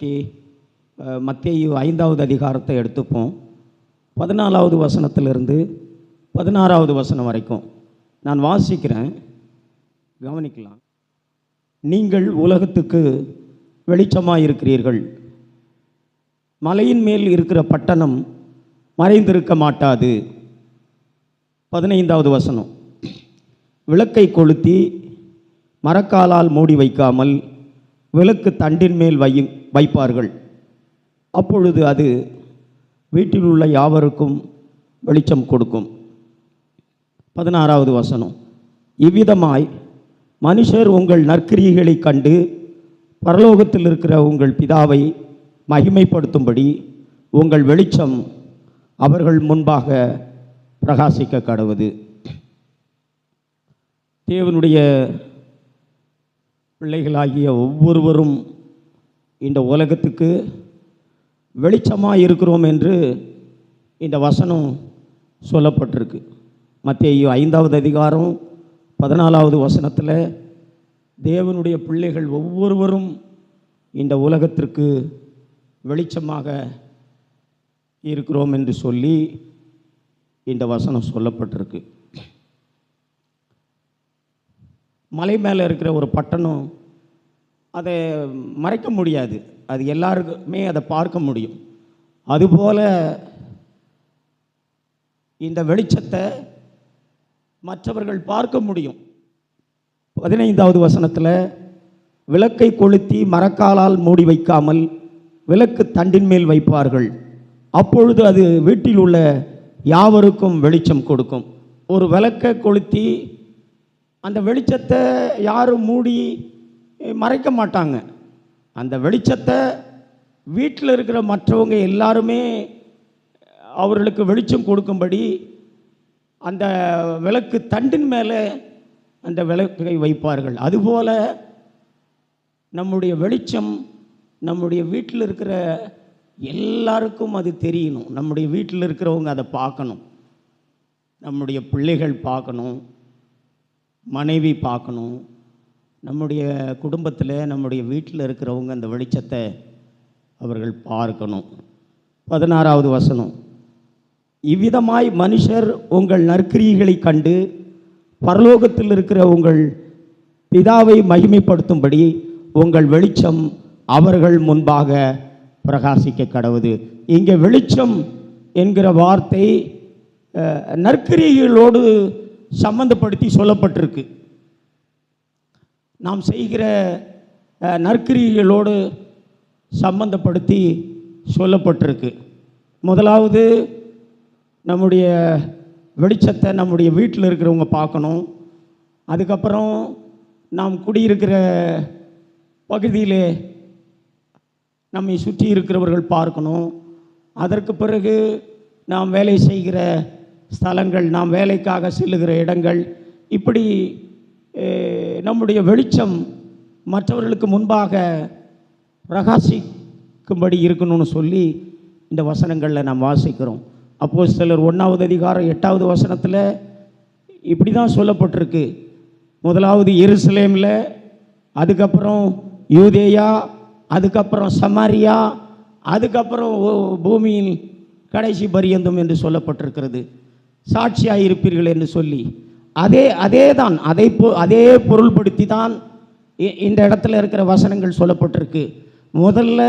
இன்னைக்கு மத்தேயு 5வது அதிகாரத்தை எடுத்துப்போம். 14வது வசனத்திலிருந்து 16வது வசனம் வரைக்கும் நான் வாசிக்கிறேன், கவனிக்கலாம். நீங்கள் உலகத்துக்கு வெளிச்சமாக இருக்கிறீர்கள். மலையின் மேல் இருக்கிற பட்டணம் மறைந்திருக்க மாட்டாது. 15வது வசனம், விளக்கை கொளுத்தி மரக்காலால் மூடி வைக்காமல் விளக்கு தண்டின் மேல் வைப்பார்கள். அப்பொழுது அது வீட்டில் உள்ள யாவருக்கும் வெளிச்சம் கொடுக்கும். 16வது வசனம், இவ்விதமாய் மனுஷர் உங்கள் நற்கிரியைகளை கண்டு பரலோகத்தில் இருக்கிற உங்கள் பிதாவை மகிமைப்படுத்தும்படி உங்கள் வெளிச்சம் அவர்கள் முன்பாக பிரகாசிக்க கடவுது. தேவனுடைய பிள்ளைகளாகிய ஒவ்வொருவரும் இந்த உலகத்துக்கு வெளிச்சமாக இருக்கிறோம் என்று இந்த வசனம் சொல்லப்பட்டிருக்கு. மத்தேயு 5வது அதிகாரம் 14வது வசனத்தில் தேவனுடைய பிள்ளைகள் ஒவ்வொருவரும் இந்த உலகத்திற்கு வெளிச்சமாக இருக்கிறோம் என்று சொல்லி இந்த வசனம் சொல்லப்பட்டிருக்கு. மலை மேலே இருக்கிற ஒரு பட்டணம் அதை மறைக்க முடியாது, அது எல்லாருக்குமே அதை பார்க்க முடியும். அதுபோல் இந்த வெளிச்சத்தை மற்றவர்கள் பார்க்க முடியும். 15வது வசனத்தில், விளக்கை கொளுத்தி மரக்காலால் மூடி வைக்காமல் விளக்கு தண்டின் மேல் வைப்பார்கள். அப்பொழுது அது வீட்டில் உள்ள யாவருக்கும் வெளிச்சம் கொடுக்கும். ஒரு விளக்கை கொளுத்தி அந்த வெளிச்சத்தை யாரும் மூடி மறைக்க மாட்டாங்க. அந்த வெளிச்சத்தை வீட்டில் இருக்கிற மற்றவங்க எல்லாருமே அவர்களுக்கு வெளிச்சம் கொடுக்கும்படி அந்த விளக்கு தண்டின் மேலே அந்த விளக்கை வைப்பார்கள். அதுபோல் நம்முடைய வெளிச்சம் நம்முடைய வீட்டில் இருக்கிற எல்லாருக்கும் அது தெரியணும். நம்முடைய வீட்டில் இருக்கிறவங்க அதை பார்க்கணும், நம்முடைய பிள்ளைகள் பார்க்கணும், மனைவி பார்க்கணும், நம்முடைய குடும்பத்தில் நம்முடைய வீட்டில் இருக்கிறவங்க அந்த வெளிச்சத்தை அவர்கள் பார்க்கணும். 16வது வசனம், இவ்விதமாய் மனுஷர் உங்கள் நற்கிரியைகளை கண்டு பரலோகத்தில் இருக்கிற உங்கள் பிதாவை மகிமைப்படுத்தும்படி உங்கள் வெளிச்சம் அவர்கள் முன்பாக பிரகாசிக்க கடவுது. இங்கே வெளிச்சம் என்கிற வார்த்தை நற்கிரியைகளோடு சம்பந்தப்படுத்தி சொல்லப்பட்டிருக்கு. நாம் செய்கிற நற்கிரியைகளோடு சம்பந்தப்படுத்தி சொல்லப்பட்டிருக்கு. முதலாவது நம்முடைய வெளிச்சத்தை நம்முடைய வீட்டில் இருக்கிறவங்க பார்க்கணும். அதுக்கப்புறம் நாம் குடியிருக்கிற பகுதியில் நம்மை சுற்றி இருக்கிறவர்கள் பார்க்கணும். அதற்கு பிறகு நாம் வேலை செய்கிற ஸ்தலங்கள், நாம் வேலைக்காக செல்லுகிற இடங்கள், இப்படி நம்முடைய வெளிச்சம் மற்றவர்களுக்கு முன்பாக பிரகாசிக்கும்படி இருக்கணும்னு சொல்லி இந்த வசனங்களில் நாம் வாசிக்கிறோம். அப்போஸ்தலர் 1வது அதிகாரம் 8வது வசனத்தில் இப்படி தான் சொல்லப்பட்டிருக்கு. முதலாவது எருசலேமில், அதுக்கப்புறம் யூதேயா, அதுக்கப்புறம் சமாரியா, அதுக்கப்புறம் பூமியின் கடைசி பரியந்தம் என்று சொல்லப்பட்டிருக்கிறது. சாட்சியாக இருப்பீர்கள் என்று சொல்லி அதே பொருள்படுத்தி தான் இந்த இடத்துல இருக்கிற வசனங்கள் சொல்லப்பட்டிருக்கு. முதல்ல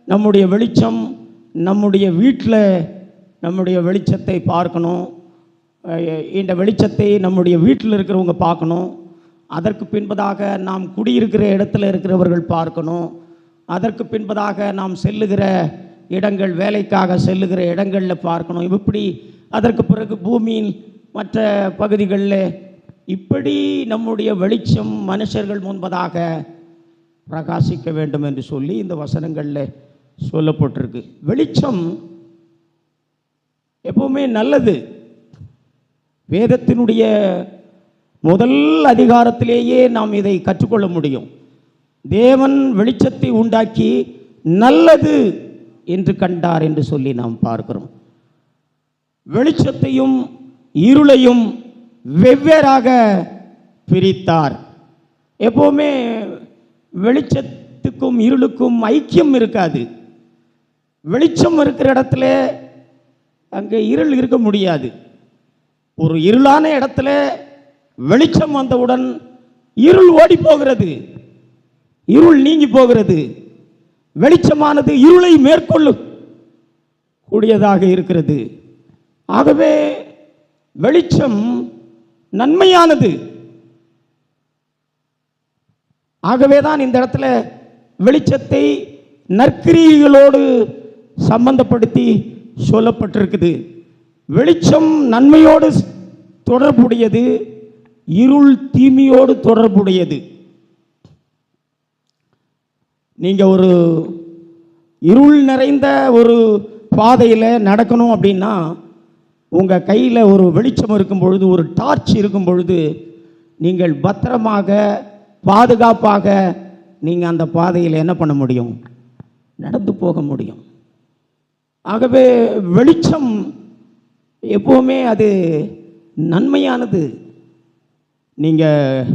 நம்முடைய வெளிச்சம் நம்முடைய வீட்டில் நம்முடைய வெளிச்சத்தை பார்க்கணும். இந்த வெளிச்சத்தை நம்முடைய வீட்டில் இருக்கிறவங்க பார்க்கணும். அதற்கு பின்பதாக நாம் குடியிருக்கிற இடத்துல இருக்கிறவர்கள் பார்க்கணும். அதற்கு பின்பதாக நாம் செல்லுகிற இடங்கள், வேலைக்காக செல்லுகிற இடங்களில் பார்க்கணும். இப்படி அதற்கு பிறகு பூமியின் மற்ற பகுதிகளில் இப்படி நம்முடைய வெளிச்சம் மனுஷர்கள் முன்பதாக பிரகாசிக்க வேண்டும் என்று சொல்லி இந்த வசனங்களில் சொல்லப்பட்டிருக்கு. வெளிச்சம் எப்பவுமே நல்லது. வேதத்தினுடைய முதல் அதிகாரத்திலேயே நாம் இதை கற்றுக்கொள்ள முடியும். தேவன் வெளிச்சத்தை உண்டாக்கி நல்லது என்று கண்டார் என்று சொல்லி நாம் பார்க்கிறோம். வெளிச்சத்தையும் இருளையும் வெவ்வேறாக பிரித்தார். எப்பவுமே வெளிச்சத்தை வெளிச்சத்துக்கும் இருளுக்கும் ஐக்கியம் இருக்காது. வெளிச்சம் இருக்கிற இடத்துல அங்கே இருள் இருக்க முடியாது. ஒரு இருளான இடத்துல வெளிச்சம் வந்தவுடன் இருள் ஓடி போகிறது, இருள் நீங்கி போகிறது. வெளிச்சமானது இருளை மேற்கொள்ளும் கூடியதாக இருக்கிறது. ஆகவே வெளிச்சம் நன்மையானது. ஆகவேதான் இந்த இடத்துல வெளிச்சத்தை நற்கிரியைகளோடு சம்பந்தப்படுத்தி சொல்லப்பட்டிருக்குது. வெளிச்சம் நன்மையோடு தொடர்புடையது, இருள் தீமையோடு தொடர்புடையது. நீங்க ஒரு இருள் நிறைந்த ஒரு பாதையில் நடக்கணும் அப்படின்னா உங்கள் கையில் ஒரு வெளிச்சம் இருக்கும் பொழுது, ஒரு டார்ச் இருக்கும் பொழுது நீங்கள் பத்திரமாக பாதுகாப்பாக நீங்கள் அந்த பாதையில் என்ன பண்ண முடியும்? நடந்து போக முடியும். ஆகவே வெளிச்சம் எப்போவுமே அது நன்மையானது. நீங்கள்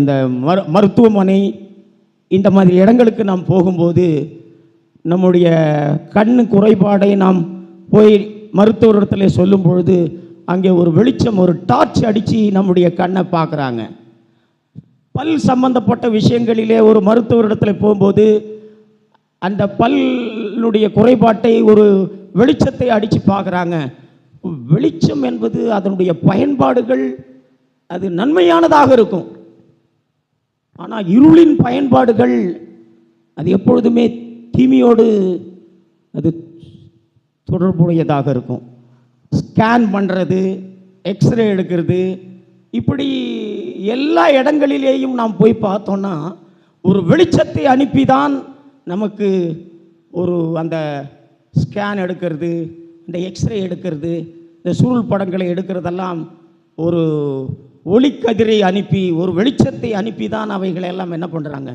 இந்த மருத்துவமனை இந்த மாதிரி இடங்களுக்கு நாம் போகும்போது நம்முடைய கண்ணு குறைபாடை நாம் போய் மருத்துவரிடத்தில் சொல்லும் பொழுது அங்கே ஒரு வெளிச்சம், ஒரு டார்ச் அடித்து நம்முடைய கண்ணை பார்க்குறாங்க. பல் சம்பந்தப்பட்ட விஷயங்களிலே ஒரு மருத்துவரிடத்தில் போகும்போது அந்த பல்லுடைய குறைபாட்டை ஒரு வெளிச்சத்தை அடித்து பார்க்குறாங்க. வெளிச்சம் என்பது அதனுடைய பயன்பாடுகள் அது நன்மையானதாக இருக்கும். ஆனால் இருளின் பயன்பாடுகள் அது எப்பொழுதுமே தீமையோடு அது தொடர்புடையதாக இருக்கும். ஸ்கேன் பண்ணுறது, எக்ஸ்ரே எடுக்கிறது, இப்படி எல்லா இடங்களிலேயும் நாம் போய் பார்த்தோன்னா ஒரு வெளிச்சத்தை அனுப்பி தான் நமக்கு ஒரு அந்த ஸ்கேன் எடுக்கிறது, இந்த எக்ஸ்ரே எடுக்கிறது, இந்த சுருள் படங்களை எடுக்கிறதெல்லாம் ஒரு ஒளிக்கதிரை அனுப்பி, ஒரு வெளிச்சத்தை அனுப்பி தான் அவைகளை எல்லாம் என்ன பண்ணுறாங்க?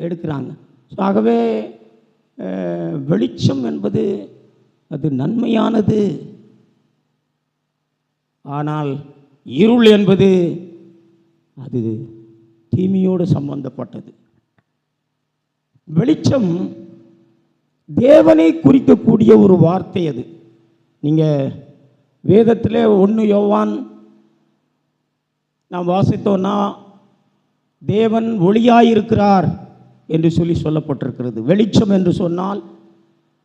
எடுக்கிறாங்க. ஸோ ஆகவே வெளிச்சம் என்பது அது நன்மையானது. ஆனால் இருள் என்பது அது தீமையோடு சம்பந்தப்பட்டது. வெளிச்சம் தேவனை குறிக்கக்கூடிய ஒரு வார்த்தை. அது நீங்கள் வேதத்தில் 1 யோவான் நாம் வாசித்தோன்னா தேவன் ஒளியாயிருக்கிறார் என்று சொல்லப்பட்டிருக்கிறது. வெளிச்சம் என்று சொன்னால்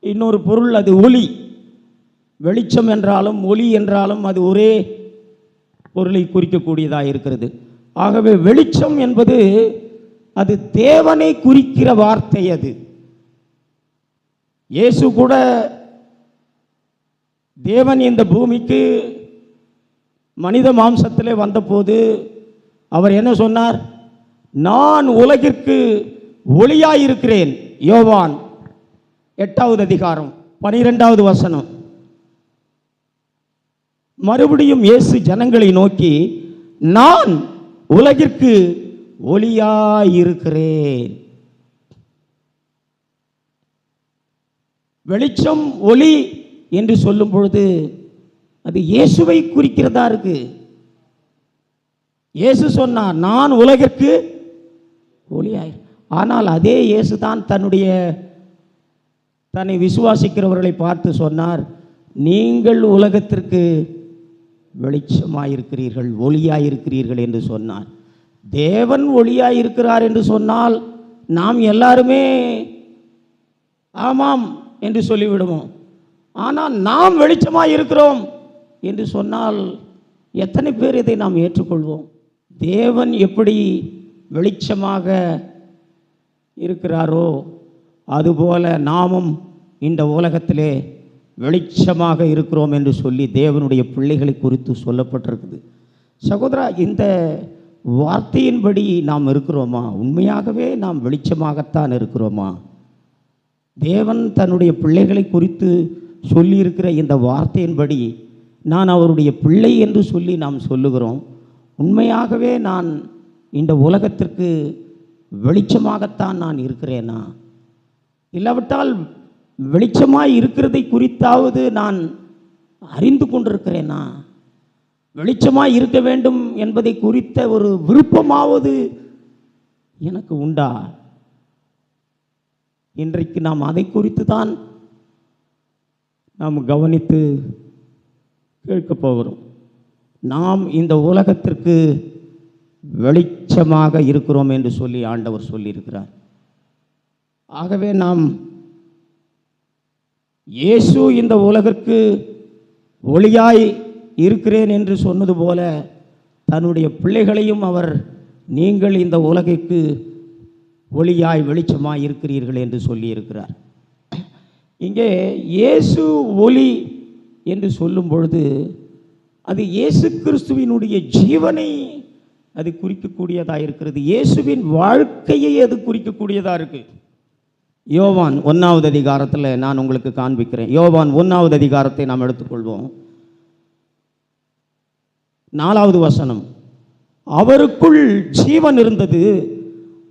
இன்னொரு பொருள், அது ஒளி. வெளிச்சம் என்றாலும் ஒளி என்றாலும் அது ஒரே பொருளை குறிக்கக்கூடியதாக இருக்கிறது. ஆகவே வெளிச்சம் என்பது அது தேவனை குறிக்கிற வார்த்தை. அது இயேசு கூட தேவன் இந்த பூமிக்கு மனித மாம்சத்திலே வந்தபோது அவர் என்ன சொன்னார்? நான் உலகிற்கு ஒளியாயிருக்கிறேன். யோவான் 8வது அதிகாரம் 12வது வசனம். மறுபடியும் இயேசு ஜனங்களை நோக்கி, நான் உலகிற்கு ஒளியாயிருக்கிறேன். வெளிச்சம் ஒளி என்று சொல்லும் பொழுது அது இயேசுவை குறிக்கிறதா இருக்கு. இயேசு சொன்னார், நான் உலகிற்கு ஒளியாய். ஆனால் அதே இயேசு தான் தன்னை விசுவாசிக்கிறவர்களை பார்த்து சொன்னார், நீங்கள் உலகத்திற்கு வெளிச்சமாயிருக்கிறீர்கள், ஒளியாயிருக்கிறீர்கள் என்று சொன்னார். தேவன் ஒளியாயிருக்கிறார் என்று சொன்னால் நாம் எல்லாருமே ஆமாம் என்று சொல்லிவிடுவோம். ஆனால் நாம் வெளிச்சமாயிருக்கிறோம் என்று சொன்னால் எத்தனை பேர் இதை நாம் ஏற்றுக்கொள்வோம்? தேவன் எப்படி வெளிச்சமாக இருக்கிறாரோ அதுபோல நாமும் இந்த உலகத்திலே வெளிச்சமாக இருக்கிறோம் என்று சொல்லி தேவனுடைய பிள்ளைகளை குறித்து சொல்லப்பட்டிருக்குது. சகோதரா, இந்த வார்த்தையின்படி நாம் இருக்கிறோமா? உண்மையாகவே நாம் வெளிச்சமாகத்தான் இருக்கிறோமா? தேவன் தன்னுடைய பிள்ளைகளை குறித்து சொல்லியிருக்கிற இந்த வார்த்தையின்படி நான் அவருடைய பிள்ளை என்று சொல்லி நாம் சொல்லுகிறோம். உண்மையாகவே நான் இந்த உலகத்திற்கு வெளிச்சமாகத்தான் நான் இருக்கிறேனா? இல்லாவிட்டால் வெளிச்சமாய் இருக்கிறதை குறித்தாவது நான் அறிந்து கொண்டிருக்கிறேனா? வெளிச்சமாய் இருக்க வேண்டும் என்பதை குறித்த ஒரு விருப்பமாவது எனக்கு உண்டா? இன்றைக்கு நாம் அதை குறித்து தான் நாம் கவனித்து கேட்கப் போகிறோம். நாம் இந்த உலகத்திற்கு வெளிச்சமாக இருக்கிறோம் என்று சொல்லி ஆண்டவர் சொல்லியிருக்கிறார். ஆகவே நாம் இயேசு இந்த உலகிற்கு ஒளியாய் இருக்கிறேன் என்று சொன்னது போல தன்னுடைய பிள்ளைகளையும் அவர் நீங்கள் இந்த உலகிற்கு ஒளியாய் வெளிச்சமாய் இருக்கிறீர்கள் என்று சொல்லியிருக்கிறார். இங்கே இயேசு ஒளி என்று சொல்லும் பொழுது அது இயேசு கிறிஸ்துவினுடைய ஜீவனை அது குறிக்கக்கூடியதாக இருக்கிறது. இயேசுவின் வாழ்க்கையை அது குறிக்கக்கூடியதாக இருக்கு. யோவான் 1வது அதிகாரத்தில் நான் உங்களுக்கு காண்பிக்கிறேன். யோவான் 1வது அதிகாரத்தை நாம் எடுத்துக்கொள்வோம். 4வது வசனம், அவருக்குள் ஜீவன் இருந்தது,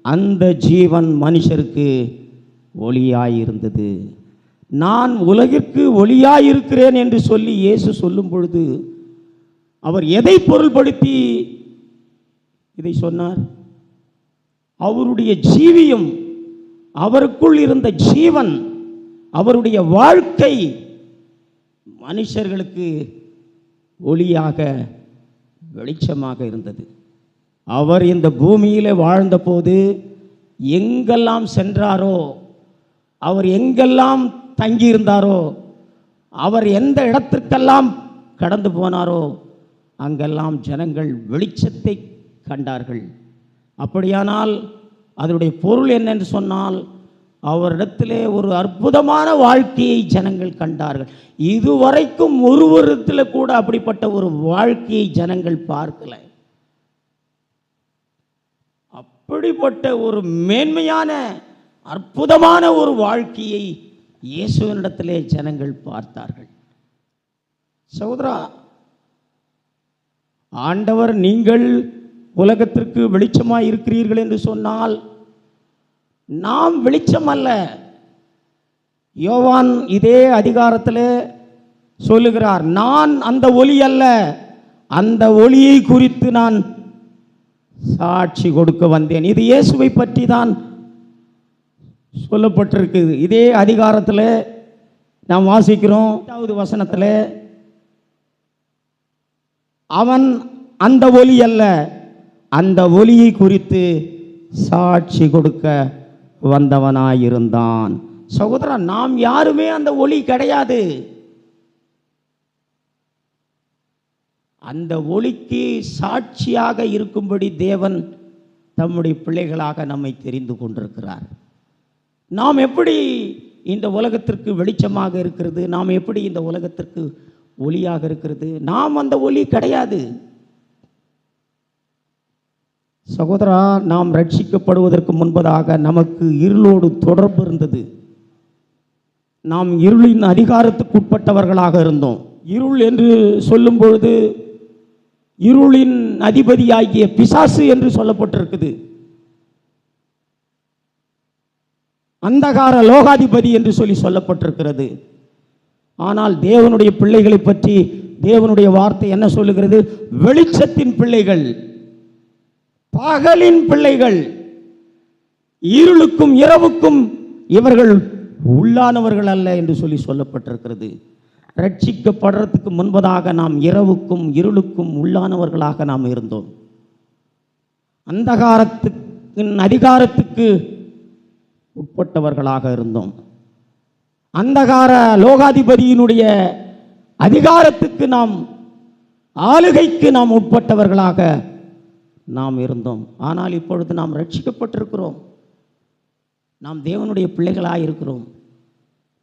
அந்த ஜீவன் மனுஷருக்கு ஒளியாயிருந்தது. நான் உலகிற்கு ஒளியாயிருக்கிறேன் என்று சொல்லி இயேசு சொல்லும் பொழுது அவர் எதை பொருள்படுத்தி இதை சொன்னார்? அவருடைய ஜீவியம், அவருக்குள் இருந்த ஜீவன், அவருடைய வாழ்க்கை மனுஷர்களுக்கு ஒளியாக வெளிச்சமாக இருந்தது. அவர் இந்த பூமியிலே வாழ்ந்தபோது எங்கெல்லாம் சென்றாரோ, அவர் எங்கெல்லாம் தங்கியிருந்தாரோ, அவர் எந்த இடத்திற்கெல்லாம் கடந்து போனாரோ அங்கெல்லாம் ஜனங்கள் வெளிச்சத்தை கண்டார்கள். அப்படியானால் அதனுடைய பொருள் என்னென்று சொன்னால், அவரிடத்திலே ஒரு அற்புதமான வாழ்க்கையை ஜனங்கள் கண்டார்கள். இதுவரைக்கும் ஒருவரிடத்தில் கூட அப்படிப்பட்ட ஒரு வாழ்க்கையை ஜனங்கள் பார்க்கல. அப்படிப்பட்ட ஒரு மேன்மையான அற்புதமான ஒரு வாழ்க்கையை இயேசுவினிடத்திலே ஜனங்கள் பார்த்தார்கள். சகோதரா, ஆண்டவர் நீங்கள் உலகத்திற்கு வெளிச்சமாய் இருக்கிறீர்கள் என்று சொன்னால் நாம் வெளிச்சம் அல்ல. யோவான் இதே அதிகாரத்தில் சொல்லுகிறார், நான் அந்த ஒளி அல்ல, அந்த ஒளியை குறித்து நான் சாட்சி கொடுக்க வந்தேன். இது இயேசுவை பற்றி தான் சொல்லப்பட்டிருக்குது. இதே அதிகாரத்தில் நாம் வாசிக்கிறோம் 8வது வசனத்தில், அவன் அந்த ஒளி அல்ல, அந்த ஒளியை குறித்து சாட்சி கொடுக்க வந்தவனாயிருந்தான். சகோதரன், நாம் யாருமே அந்த ஒளி கிடையாது. அந்த ஒளிக்கு சாட்சியாக இருக்கும்படி தேவன் தம்முடைய பிள்ளைகளாக நம்மை தெரிந்து கொண்டிருக்கிறார். நாம் எப்படி இந்த உலகத்திற்கு வெளிச்சமாக இருக்கிறது? நாம் எப்படி இந்த உலகத்திற்கு ஒளியாக இருக்கிறது? நாம் அந்த ஒளி கிடையாது. சகோதரா, நாம் ரட்சிக்கப்படுவதற்கு முன்பதாக நமக்கு இருளோடு தொடர்பு இருந்தது. நாம் இருளின் அதிகாரத்துக்கு உட்பட்டவர்களாக இருந்தோம். இருள் என்று சொல்லும் பொழுது இருளின் அதிபதியாகிய பிசாசு என்று சொல்லப்பட்டிருக்குது. அந்தகார லோகாதிபதி என்று சொல்லப்பட்டிருக்கிறது. ஆனால் தேவனுடைய பிள்ளைகளை பற்றி தேவனுடைய வார்த்தை என்ன சொல்லுகிறது? வெளிச்சத்தின் பிள்ளைகள், பகலின் பிள்ளைகள், இருளுக்கும் இரவுக்கும் இவர்கள் உள்ளானவர்கள் அல்ல என்று சொல்லப்பட்டிருக்கிறது. ரட்சிக்கப்படுறதுக்கு முன்பதாக நாம் இரவுக்கும் இருளுக்கும் உள்ளானவர்களாக நாம் இருந்தோம். அந்தகாரத்தின் அதிகாரத்துக்கு உட்பட்டவர்களாக இருந்தோம். அந்தகார லோகாதிபதியினுடைய அதிகாரத்துக்கு நாம் ஆளுகைக்கு நாம் உட்பட்டவர்களாக நாம் இருந்தோம். ஆனால் இப்பொழுது நாம் ரட்சிக்கப்பட்டிருக்கிறோம். நாம் தேவனுடைய பிள்ளைகளாக இருக்கிறோம்.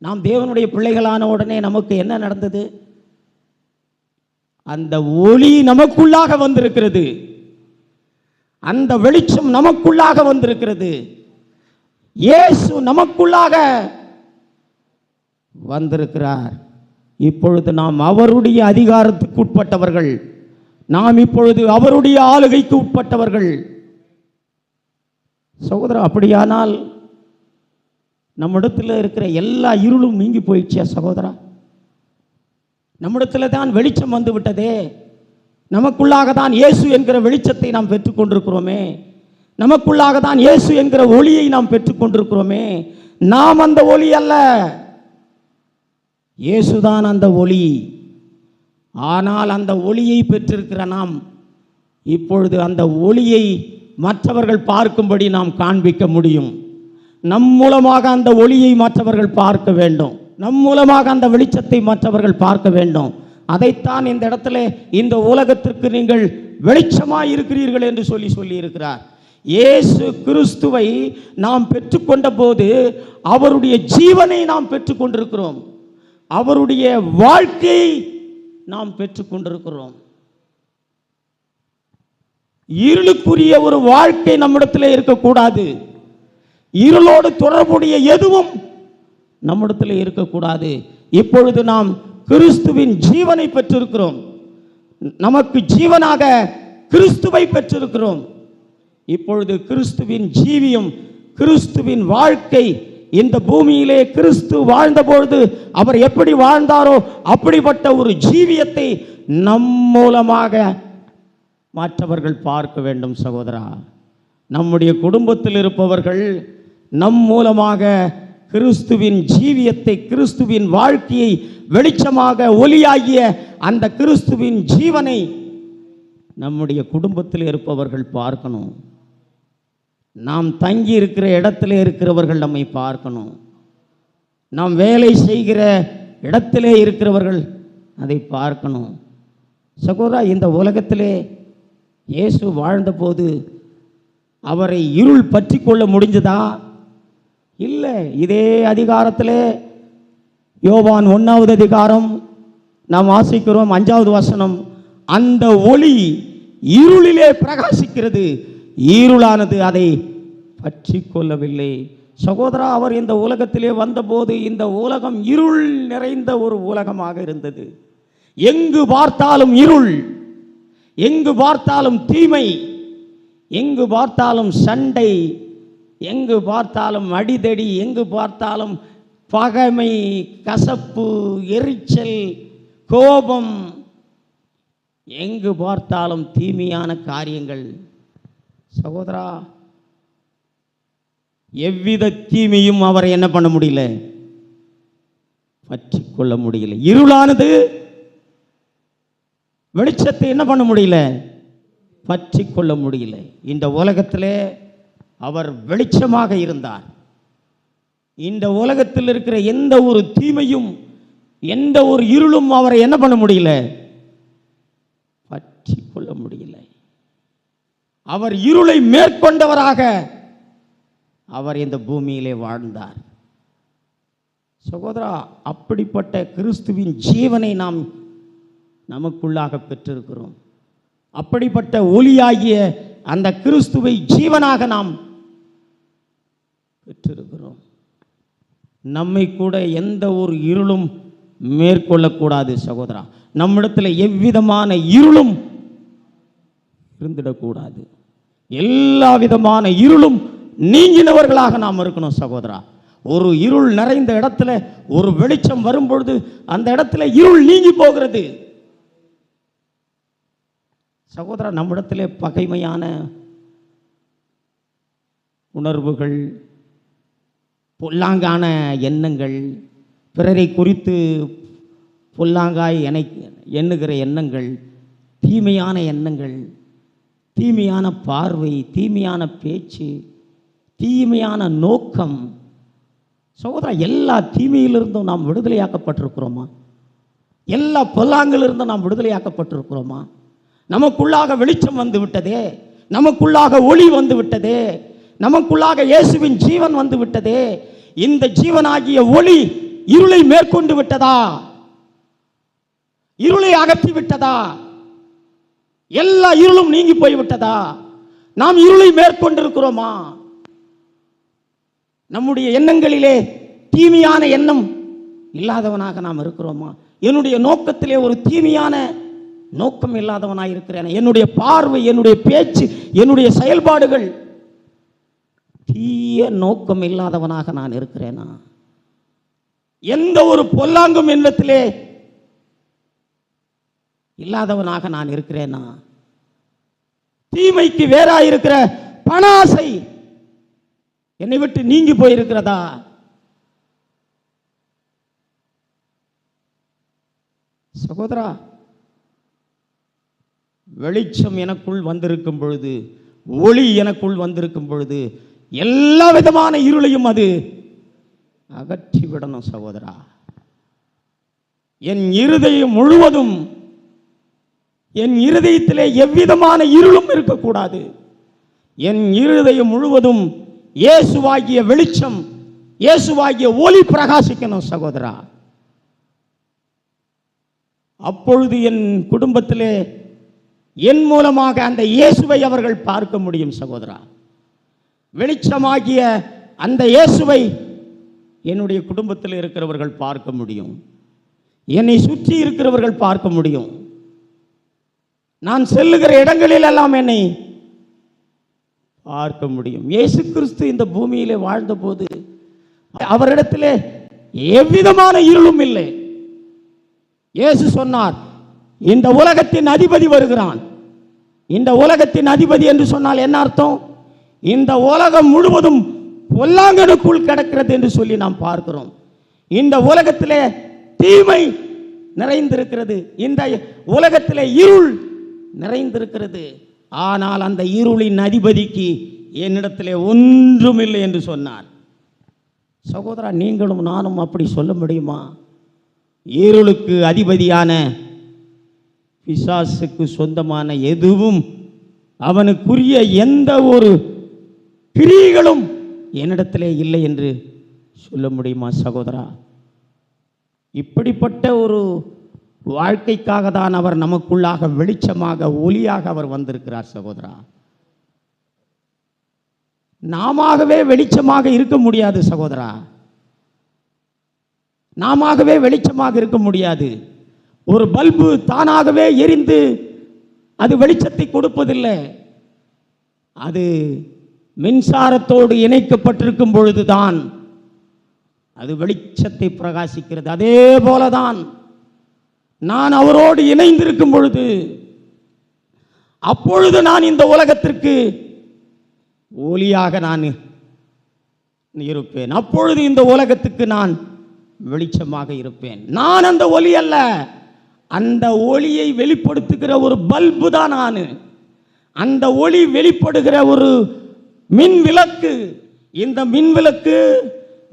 நாம் தேவனுடைய பிள்ளைகளான உடனே நமக்கு என்ன நடந்தது? அந்த ஒளி நமக்குள்ளாக வந்திருக்கிறது. அந்த வெளிச்சம் நமக்குள்ளாக வந்திருக்கிறது. இயேசு நமக்குள்ளாக வந்திருக்கிறார். இப்பொழுது நாம் அவருடைய அதிகாரத்துக்கு உட்பட்டவர்கள். நாம் இப்பொழுது அவருடைய ஆளுகைக்கு உட்பட்டவர்கள். சகோதரர், அப்படியானால் நம்மிடத்தில் இருக்கிற எல்லா இருளும் நீங்கி போயிடுச்சா சகோதரா? நம்மிடத்தில் தான் வெளிச்சம் வந்து விட்டதே. நமக்குள்ளாக தான் இயேசு என்கிற வெளிச்சத்தை நாம் பெற்றுக்கொண்டிருக்கிறோமே. நமக்குள்ளாக தான் இயேசு என்கிற ஒளியை நாம் பெற்றுக்கொண்டிருக்கிறோமே. நாம் அந்த ஒளி அல்ல, இயேசுதான் அந்த ஒளி. ஆனால் அந்த ஒளியை பெற்றிருக்கிற நாம் இப்பொழுது அந்த ஒளியை மற்றவர்கள் பார்க்கும்படி நாம் காண்பிக்க முடியும். நம் மூலமாக அந்த ஒளியை மற்றவர்கள் பார்க்க வேண்டும். நம் மூலமாக அந்த வெளிச்சத்தை மற்றவர்கள் பார்க்க வேண்டும். அதைத்தான் இந்த இடத்துல இந்த உலகத்திற்கு நீங்கள் வெளிச்சமாய் இருக்கிறீர்கள் என்று சொல்லி இருக்கிறார். இயேசு கிறிஸ்துவை நாம் பெற்றுக்கொண்ட போது அவருடைய ஜீவனை நாம் பெற்றுக்கொண்டிருக்கிறோம். அவருடைய வாழ்க்கையை நாம் பெற்றுக்கொண்டிருக்கிறோம். இருளுக்குரிய ஒரு வாழ்க்கை நம்மிடத்தில் இருக்கக்கூடாது. இருளோடு தொடர்புடைய எதுவும் நம்மிடத்தில் இருக்கக்கூடாது. இப்பொழுது நாம் கிறிஸ்துவின் ஜீவனை பெற்றிருக்கிறோம். நமக்கு ஜீவனாக கிறிஸ்துவை பெற்றிருக்கிறோம். இப்பொழுது கிறிஸ்துவின் ஜீவியம், கிறிஸ்துவின் வாழ்க்கை இந்த பூமியிலே கிறிஸ்து வாழ்ந்தபொழுது அவர் எப்படி வாழ்ந்தாரோ அப்படிப்பட்ட ஒரு ஜீவியத்தை நம் மூலமாக மற்றவர்கள் பார்க்க வேண்டும். சகோதரா, நம்முடைய குடும்பத்தில் இருப்பவர்கள் நம் மூலமாக கிறிஸ்துவின் ஜீவியத்தை, கிறிஸ்துவின் வாழ்க்கையை, வெளிச்சமாக ஒளியாகிய அந்த கிறிஸ்துவின் ஜீவனை நம்முடைய குடும்பத்தில் இருப்பவர்கள் பார்க்கணும். நாம் தங்கி இருக்கிற இடத்திலே இருக்கிறவர்கள் நம்மை பார்க்கணும். நாம் வேலை செய்கிற இடத்திலே இருக்கிறவர்கள் அதை பார்க்கணும். சகோதரா, இந்த உலகத்திலே இயேசு வாழ்ந்தபோது அவரை இருள் பற்றி கொள்ள முடிஞ்சதா? இல்லை. இதே அதிகாரத்திலே யோவான் 1வது அதிகாரம் நாம் வாசிக்கிறோம், 5வது வசனம், அந்த ஒளி இருளிலே பிரகாசிக்கிறது, இருளானது அதை பற்றி கொள்ளவில்லை. சகோதரா, அவர் இந்த உலகத்திலே வந்தபோது இந்த உலகம் இருள் நிறைந்த ஒரு உலகமாக இருந்தது. எங்கு பார்த்தாலும் இருள், எங்கு பார்த்தாலும் தீமை, எங்கு பார்த்தாலும் சண்டை, எங்கு பார்த்தாலும் அடிதடி, எங்கு பார்த்தாலும் பகைமை, கசப்பு, எரிச்சல், கோபம், எங்கு பார்த்தாலும் தீமையான காரியங்கள். சகோதரா, எவ்வித தீமையும் அவரை என்ன பண்ண முடியல, பற்றி கொள்ள முடியல. இருளானது வெளிச்சத்தை என்ன பண்ண முடியல, பற்றி கொள்ள முடியல. இந்த உலகத்திலே அவர் வெளிச்சமாக இருந்தார். இந்த உலகத்தில் இருக்கிற எந்த ஒரு தீமையும், எந்த ஒரு இருளும் அவரை என்ன பண்ண முடியல, பற்றி கொள்ள முடியல. அவர் இருளை மேற்கொண்டவராக அவர் இந்த பூமியிலே வாழ்ந்தார். சகோதரா, அப்படிப்பட்ட கிறிஸ்துவின் ஜீவனை நாம் நமக்குள்ளாக பெற்றிருக்கிறோம். அப்படிப்பட்ட ஒளியாகிய அந்த கிறிஸ்துவை ஜீவனாக நாம் பெற்றிருக்கிறோம். நம்மை கூட எந்த ஒரு இருளும் மேற்கொள்ளக்கூடாது. சகோதரா, நம்மிடத்தில் எவ்விதமான இருளும் இருந்திடக்கூடாது. எல்லா விதமான இருளும் நீங்கினவர்களாக நாம் இருக்கணும். சகோதரா, ஒரு இருள் நிறைந்த இடத்துல ஒரு வெளிச்சம் வரும்பொழுது அந்த இடத்துல இருள் நீங்கி போகிறது. சகோதரா, நம்மிடத்திலே பகைமையான உணர்வுகள், பொல்லாங்கான எண்ணங்கள், பிறரை குறித்து பொல்லாங்காய் எண்ணுகிற எண்ணங்கள், தீமையான எண்ணங்கள், தீமையான பார்வை, தீமையான பேச்சு, தீமையான நோக்கம். சகோதரா, எல்லா தீமையிலிருந்தும் நாம் விடுதலையாக்கப்பட்டிருக்கிறோமா? எல்லா பொல்லாங்கிலிருந்தும் நாம் விடுதலையாக்கப்பட்டிருக்கிறோமா? நமக்குள்ளாக வெளிச்சம் வந்து விட்டதே, நமக்குள்ளாக ஒளி வந்து விட்டதே, நமக்குள்ளாக இயேசுவின் ஜீவன் வந்து விட்டதே. இந்த ஜீவனாகிய ஒளி இருளை மேற்கொண்டு விட்டதா? இருளை அகற்றி விட்டதா? எல்லா இருளும் நீங்கி போய்விட்டதா? நாம் இருளை மேற்கொண்டிருக்கிறோமா? நம்முடைய எண்ணங்களிலே தீமையான எண்ணம் இல்லாதவனாக நாம் இருக்கிறோமா? என்னுடைய நோக்கத்திலே ஒரு தீமையான நோக்கம் இல்லாதவனாக இருக்கிறேன். என்னுடைய பார்வை, என்னுடைய பேச்சு, என்னுடைய செயல்பாடுகள் தீய நோக்கம் இல்லாதவனாக நான் இருக்கிறேனா? எந்த ஒரு பொல்லாங்கும் எண்ணத்திலே இல்லாதவனாக நான் இருக்கிறேனா? தீமைக்கு வேறாயிருக்கிற பண ஆசை என்னை விட்டு நீங்கி போயிருக்கிறதா? சகோதரா, வெளிச்சம் எனக்குள் வந்திருக்கும் பொழுது, ஒளி எனக்குள் வந்திருக்கும் பொழுது எல்லா விதமான இருளையும் அது அகற்றிவிடணும். சகோதரா, என் இருதயம் முழுவதும், என் இருதயத்திலே எவ்விதமான இருளும் இருக்கக்கூடாது. என் இருதயம் முழுவதும் இயேசுவாகிய வெளிச்சம், இயேசுவாகிய ஒளி பிரகாசிக்கணும். சகோதரா, அப்பொழுது என் குடும்பத்திலே என் மூலமாக அந்த இயேசுவை அவர்கள் பார்க்க முடியும். சகோதரா, வெளிச்சமாகிய அந்த இயேசுவை என்னுடைய குடும்பத்தில் இருக்கிறவர்கள் பார்க்க முடியும். என்னை சுற்றி இருக்கிறவர்கள் பார்க்க முடியும். நான் செல்லுகிற இடங்களில் எல்லாம் என்னை பார்க்க முடியும். இயேசு கிறிஸ்து இந்த பூமியிலே வாழ்ந்தபோது அவரிடத்திலே எவ்விதமான இருளும் இல்லை. இயேசு சொன்னார், இந்த உலகத்தின் அதிபதி வருகிறான். இந்த உலகத்தின் அதிபதி என்று சொன்னால் என்ன அர்த்தம்? இந்த உலகம் முழுவதும் பொல்லாங்கனுக்குள் கிடக்கிறது என்று சொல்லி நாம் பார்க்கிறோம். இந்த உலகத்திலே தீமை நிறைந்திருக்கிறது, இந்த உலகத்திலே இருள் நிறைந்திருக்கிறது. ஆனால் அந்த இருளின் அதிபதிக்கு என்னிடத்திலே ஒன்றுமில்லை என்று சொன்னார். சகோதரா, நீங்களும் நானும் அப்படி சொல்ல முடியுமா? இருளுக்கு அதிபதியான பிசாசுக்கு சொந்தமான எதுவும், அவனுக்குரிய எந்த ஒரு கிரியைகளும் என்னிடத்திலே இல்லை என்று சொல்ல முடியுமா? சகோதரா, இப்படிப்பட்ட ஒரு வாழ்க்கைக்காக தான் அவர் நமக்குள்ளாக வெளிச்சமாக, ஒளியாக அவர் வந்திருக்கிறார். சகோதரா, நாமவே வெளிச்சமாக இருக்க முடியாது. சகோதரா, நாமவே வெளிச்சமாக இருக்க முடியாது. ஒரு பல்பு தானாகவே எரிந்து அது வெளிச்சத்தை கொடுப்பதில்லை. அது மின்சாரத்தோடு இணைக்கப்பட்டிருக்கும் பொழுதுதான் அது வெளிச்சத்தை பிரகாசிக்கிறது. அதே போலதான் நான் அவரோடு இணைந்திருக்கும் பொழுது, அப்பொழுது நான் இந்த உலகத்திற்கு ஒளியாக நான் இருப்பேன். அப்பொழுது இந்த உலகத்துக்கு நான் வெளிச்சமாக இருப்பேன். நான் அந்த ஒளி அல்ல, அந்த ஒளியை வெளிப்படுத்துகிற ஒரு பல்பு தான் நான். அந்த ஒளி வெளிப்படுகிற ஒரு மின் விளக்கு. இந்த மின் விளக்கு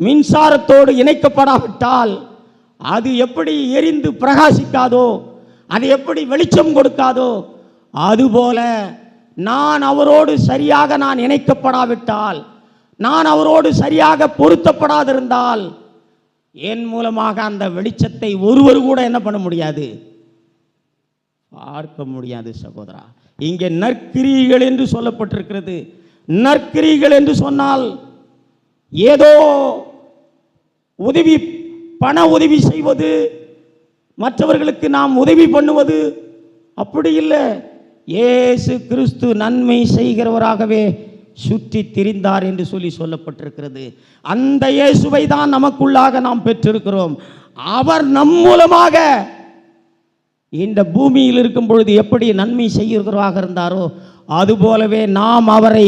மின்சாரத்தோடு இணைக்கப்படாவிட்டால் அது எப்படி எரிந்து பிரகாசிக்காதோ, அது எப்படி வெளிச்சம் கொடுக்காதோ, அதுபோல நான் அவரோடு சரியாக நான் இணைக்கப்படாவிட்டால், நான் அவரோடு சரியாக பொருத்தப்படாதிருந்தால் என் மூலமாக அந்த வெளிச்சத்தை ஒருவர் கூட என்ன பண்ண முடியாது? பார்க்க முடியாது. சகோதரா, இங்கே நற்கிரியைகள் என்று சொல்லப்பட்டிருக்கிறது. நற்கிரியைகள் என்று சொன்னால் ஏதோ உதவி, பண உதவி செய்வது, மற்றவர்களுக்கு நாம் உதவி பண்ணுவது, அப்படி இல்லை. இயேசு கிறிஸ்து நன்மை செய்கிறவராகவே சுற்றி திரிந்தார் என்று சொல்லப்பட்டிருக்கிறது. அந்த இயேசுவை தான் நமக்குள்ளாக நாம் பெற்றிருக்கிறோம். அவர் நம் மூலமாக இந்த பூமியில் இருக்கும் பொழுது எப்படி நன்மை செய்கிறவராக இருந்தாரோ, அதுபோலவே நாம் அவரை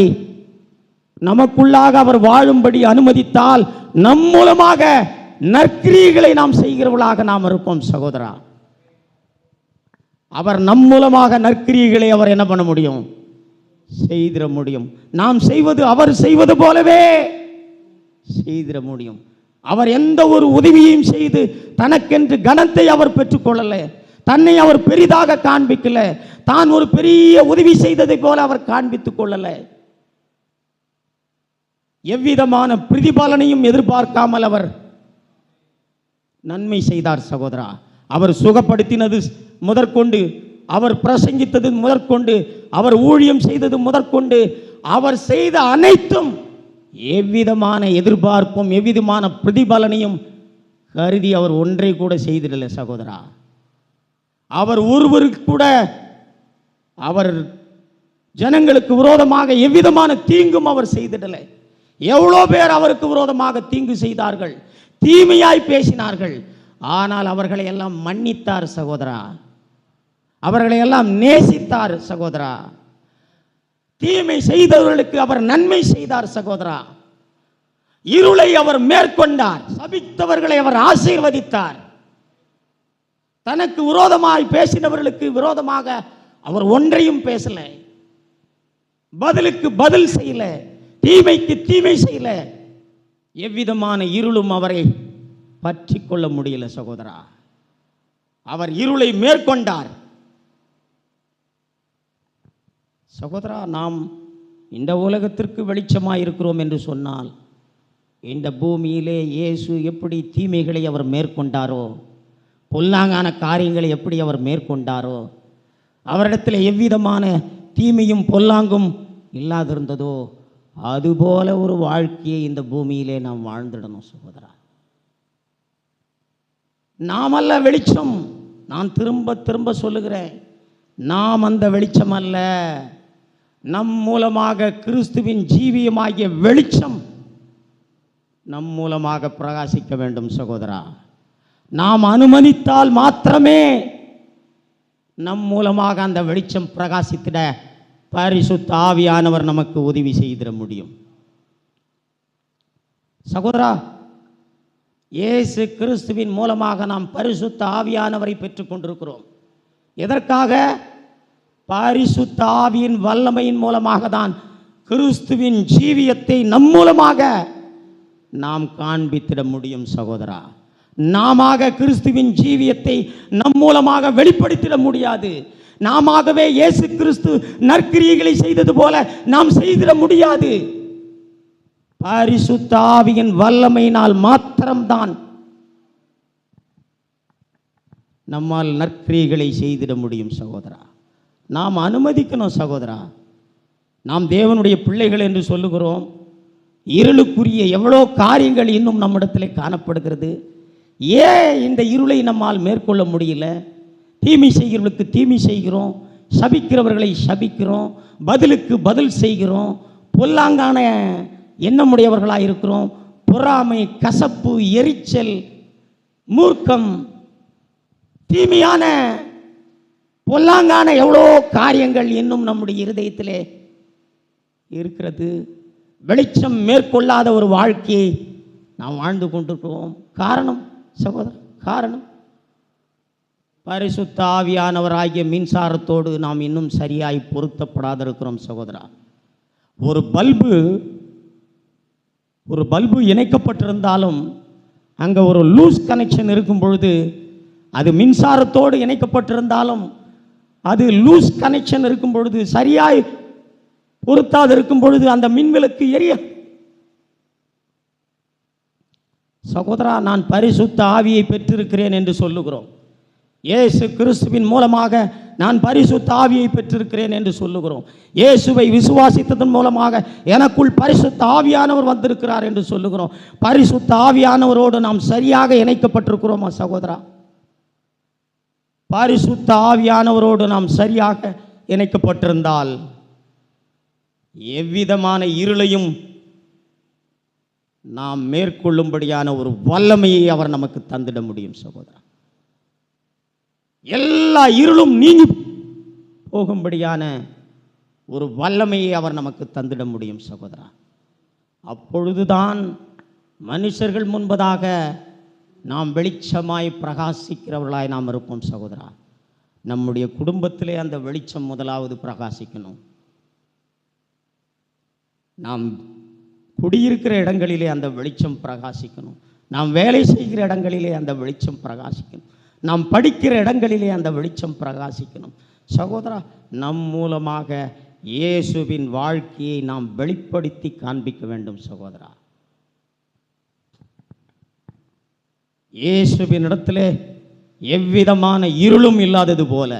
நமக்குள்ளாக அவர் வாழும்படி அனுமதித்தால் நம் மூலமாக நற்கிரியைகளை நாம் செய்கிறவர்களாக நாம் இருப்போம். சகோதரா, அவர் நம் மூலமாக நற்கிரியைகளை அவர் என்ன பண்ண முடியும்? செய்திட முடியும். நாம் செய்வது அவர் செய்வது போலவே செய்திட முடியும். அவர் எந்த ஒரு உதவியையும் செய்து தனக்கென்று கனத்தை அவர் பெற்றுக்கொள்ளல, தன்னை அவர் பெரிதாக காண்பிக்கல, தான் ஒரு பெரிய உதவி செய்ததை போல அவர் காண்பித்துக் கொள்ளல. எவ்விதமான பிரதிபலனையும் எதிர்பார்க்காமல் அவர் நன்மை செய்தார். சகோதரா, அவர் சுகப்படுத்தினது முதற்கொண்டு, அவர் பிரசங்கித்தது முதற்கொண்டு, அவர் ஊழியம் செய்தது முதற்கொண்டு, அவர் செய்த அனைத்தும் எவ்விதமான எதிர்பார்ப்பும் எவ்விதமான பிரதிபலனையும் கருதி அவர் ஒன்றை கூட செய்திடல. சகோதரா, அவர் ஒருவருக்கு கூட அவர் ஜனங்களுக்கு விரோதமாக எவ்விதமான தீங்கும் அவர் செய்திடல. எவ்வளோ பேர் அவருக்கு விரோதமாக தீங்கு செய்தார்கள், தீமையாய் பேசினார்கள். ஆனால் அவர்களை எல்லாம் மன்னித்தார். சகோதரா, அவர்களை எல்லாம் நேசித்தார். சகோதரா, தீமை செய்தவர்களுக்கு அவர் நன்மை செய்தார் சகோதரா. இருளை அவர் மேற்கொண்டார், சபித்தவர்களை அவர் ஆசீர்வதித்தார். தனக்கு விரோதமாய் பேசினவர்களுக்கு விரோதமாக அவர் ஒன்றையும் பேசல, பதிலுக்கு பதில் செய்யல, தீமைக்கு தீமை செய்யல. எவ்விதமான இருளும் அவரை பற்றி கொள்ள முடியல சகோதரா. அவர் இருளை மேற்கொண்டார். சகோதரா, நாம் இந்த உலகத்திற்கு வெளிச்சமாய் இருக்கிறோம் என்று சொன்னால், இந்த பூமியிலே இயேசு எப்படி தீமைகளை அவர் மேற்கொண்டாரோ, பொல்லாங்கான காரியங்களை எப்படி அவர் மேற்கொண்டாரோ, அவரிடத்தில் எவ்விதமான தீமையும் பொல்லாங்கும் இல்லாதிருந்ததோ, அதுபோல ஒரு வாழ்க்கையை இந்த பூமியிலே நாம் வாழ்ந்துடணும் சகோதரா. நாமல்ல வெளிச்சம். நான் திரும்ப திரும்ப சொல்லுகிறேன், நாம் அந்த வெளிச்சம் அல்ல. நம் மூலமாக கிறிஸ்துவின் ஜீவியமாகிய வெளிச்சம் நம் மூலமாக பிரகாசிக்க வேண்டும் சகோதரா. நாம் அனுமதித்தால் மாத்திரமே நம் மூலமாக அந்த வெளிச்சம் பிரகாசித்திட பரிசுத்த ஆவியானவர் நமக்கு உதவி செய்திட முடியும் சகோதரா. இயேசு கிறிஸ்துவின் மூலமாக நாம் பரிசுத்த ஆவியானவரை பெற்றுக் கொண்டிருக்கிறோம். எதற்காக? பரிசுத்த ஆவியின் வல்லமையின் மூலமாக தான் கிறிஸ்துவின் ஜீவியத்தை நம் மூலமாக நாம் காண்பித்திட முடியும் சகோதரா. நாம கிறிஸ்துவின் ஜீவியத்தை நம் மூலமாக வெளிப்படுத்திட முடியாது. நாமவே இயேசு கிறிஸ்து நற்கிரியைகளை செய்தது போல நாம் செய்திட முடியாது. பரிசுத்த ஆவியின் வல்லமையினால் மாத்திரம்தான் நம்மால் நற்கிரியைகளை செய்திட முடியும் சகோதரா. நாம் அனுமதிக்கணும் சகோதரா. நாம் தேவனுடைய பிள்ளைகள் என்று சொல்லுகிறோம். இருளுக்குரிய எவ்வளோ காரியங்கள் இன்னும் நம்மிடத்திலே காணப்படுகிறது. ஏன் இந்த இருளை நம்மால் மேற்கொள்ள முடியல? தீமை செய்கிறவர்களுக்கு தீமை செய்கிறோம், சபிக்கிறவர்களை சபிக்கிறோம், பதிலுக்கு பதில் செய்கிறோம், பொல்லாங்கான எண்ணமுடையவர்களாக இருக்கிறோம். பொறாமை, கசப்பு, எரிச்சல், மூர்க்கம், தீமையான பொல்லாங்கான எவ்வளோ காரியங்கள் இன்னும் நம்முடைய இருதயத்திலே இருக்கிறது. வெளிச்சம் மேற்கொள்ளாத ஒரு வாழ்க்கையை நாம் வாழ்ந்து கொண்டிருக்கிறோம். காரணம் சகோதரர், காரணம் பரிசுத்த ஆவியானவராகிய மின்சாரத்தோடு நாம் இன்னும் சரியாய் பொருத்தப்படாத இருக்கிறோம் சகோதரா. ஒரு பல்பு இணைக்கப்பட்டிருந்தாலும் அங்கே ஒரு லூஸ் கனெக்ஷன் இருக்கும் பொழுது, அது மின்சாரத்தோடு இணைக்கப்பட்டிருந்தாலும் அது லூஸ் கனெக்ஷன் இருக்கும் பொழுது, சரியாய் பொருத்தாது இருக்கும் பொழுது அந்த மின்விளக்கு எரிய. சகோதரா, நான் பரிசுத்த ஆவியை பெற்றிருக்கிறேன் என்று சொல்லுகிறோம். இயேசு கிறிஸ்துவின் மூலமாக நான் பரிசுத்த ஆவியை பெற்றிருக்கிறேன் என்று சொல்லுகிறோம். இயேசுவை விசுவாசித்ததன் மூலமாக எனக்குள் பரிசுத்த ஆவியானவர் வந்திருக்கிறார் என்று சொல்லுகிறோம். பரிசுத்த ஆவியானவரோடு நாம் சரியாக இணைக்கப்பட்டிருக்கிறோமா சகோதரா? பரிசுத்த ஆவியானவரோடு நாம் சரியாக இணைக்கப்பட்டிருந்தால் எவ்விதமான இருளையும் நாம் மேற்கொள்ளும்படியான ஒரு வல்லமையை அவர் நமக்கு தந்திட முடியும் சகோதரா. எல்லா இருளும் நீங்கி போகும்படியான ஒரு வல்லமையை அவர் நமக்கு தந்திட முடியும் சகோதரா. அப்பொழுதுதான் மனுஷர்கள் முன்பதாக நாம் வெளிச்சமாய் பிரகாசிக்கிறவர்களாய் நாம் இருப்போம் சகோதரா. நம்முடைய குடும்பத்திலே அந்த வெளிச்சம் முதலாவது பிரகாசிக்கணும். நாம் குடியிருக்கிற இடங்களிலே அந்த வெளிச்சம் பிரகாசிக்கணும். நாம் வேலை செய்கிற இடங்களிலே அந்த வெளிச்சம் பிரகாசிக்கணும். நாம் படிக்கிற இடங்களிலே அந்த வெளிச்சம் பிரகாசிக்கணும் சகோதரா. நம் மூலமாக இயேசுவின் வாழ்க்கையை நாம் வெளிப்படுத்தி காண்பிக்க வேண்டும் சகோதரா. இயேசுவின் இடத்திலே எவ்விதமான இருளும் இல்லாதது போல,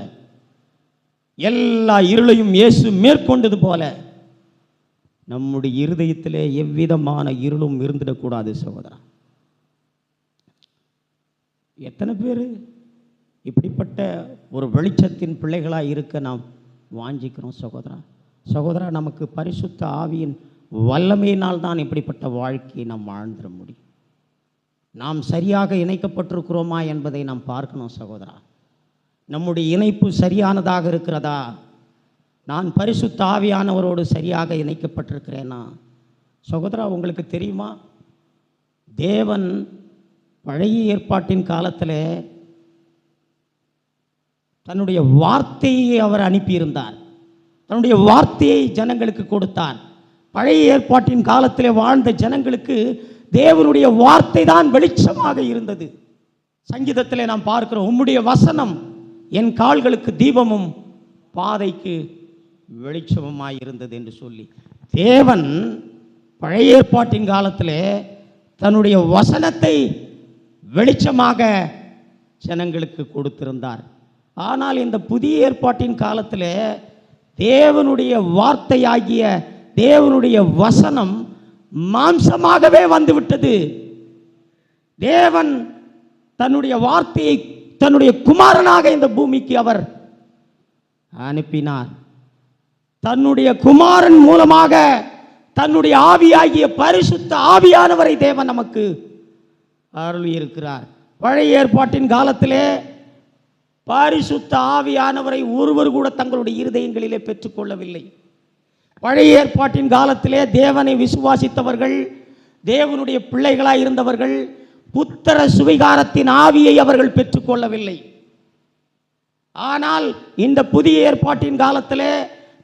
எல்லா இருளையும் இயேசு மேற்கொண்டது போல, நம்முடைய இருதயத்திலே எவ்விதமான இருளும் இருந்துடக்கூடாது சகோதரா. எத்தனை பேர் இப்படிப்பட்ட ஒரு வெளிச்சத்தின் பிள்ளைகளாக இருக்க நாம் வாஞ்சிக்கிறோம் சகோதரா. சகோதரா, நமக்கு பரிசுத்த ஆவியின் வல்லமையினால் தான் இப்படிப்பட்ட வாழ்க்கையை நாம் வாழ்ந்துட முடியும். நாம் சரியாக இணைக்கப்பட்டிருக்கிறோமா என்பதை நாம் பார்க்கணும் சகோதரா. நம்முடைய இணைப்பு சரியானதாக இருக்கிறதா? நான் பரிசுத்த ஆவியானவரோடு சரியாக இணைக்கப்பட்டிருக்கிறேனா? சகோதரா, உங்களுக்கு தெரியுமா, தேவன் பழைய ஏற்பாட்டின் காலத்தில் தன்னுடைய வார்த்தையை அவர் அனுப்பியிருந்தார். தன்னுடைய வார்த்தையை ஜனங்களுக்கு கொடுத்தார். பழைய ஏற்பாட்டின் காலத்தில் வாழ்ந்த ஜனங்களுக்கு தேவனுடைய வார்த்தை தான் வெளிச்சமாக இருந்தது. சங்கீதத்தில் நாம் பார்க்கிறோம், உம்முடைய வசனம் என் கால்களுக்கு தீபமும் பாதைக்கு வெளிச்சமுமாய் இருந்தது என்று சொல்லி தேவன் பழைய ஏற்பாட்டின் காலத்தில் தன்னுடைய வசனத்தை வெளிச்சமாக ஜனங்களுக்கு கொடுத்திருந்தார். ஆனால் இந்த புதிய ஏற்பாட்டின் காலத்தில் தேவனுடைய வார்த்தையாகிய தேவனுடைய வசனம் மாம்சமாகவே வந்துவிட்டது. தேவன் தன்னுடைய வார்த்தையை தன்னுடைய குமாரனாக இந்த பூமிக்கு அவர் அனுப்பினார். தன்னுடைய குமாரன் மூலமாக தன்னுடைய ஆவியாகிய பரிசுத்த ஆவியானவரை தேவன் நமக்கு அருளி இருக்கிறார். பழைய ஏற்பாட்டின் காலத்திலே பரிசுத்த ஆவியானவரை ஒருவர் கூட தங்களுடைய இருதயங்களிலே பெற்றுக்கொள்ளவில்லை. பழைய ஏற்பாட்டின் காலத்திலே தேவனை விசுவாசித்தவர்கள், தேவனுடைய பிள்ளைகளாய் இருந்தவர்கள் புத்திர சுவிகாரத்தின் ஆவியை அவர்கள் பெற்றுக்கொள்ளவில்லை. ஆனால் இந்த புதிய ஏற்பாட்டின் காலத்திலே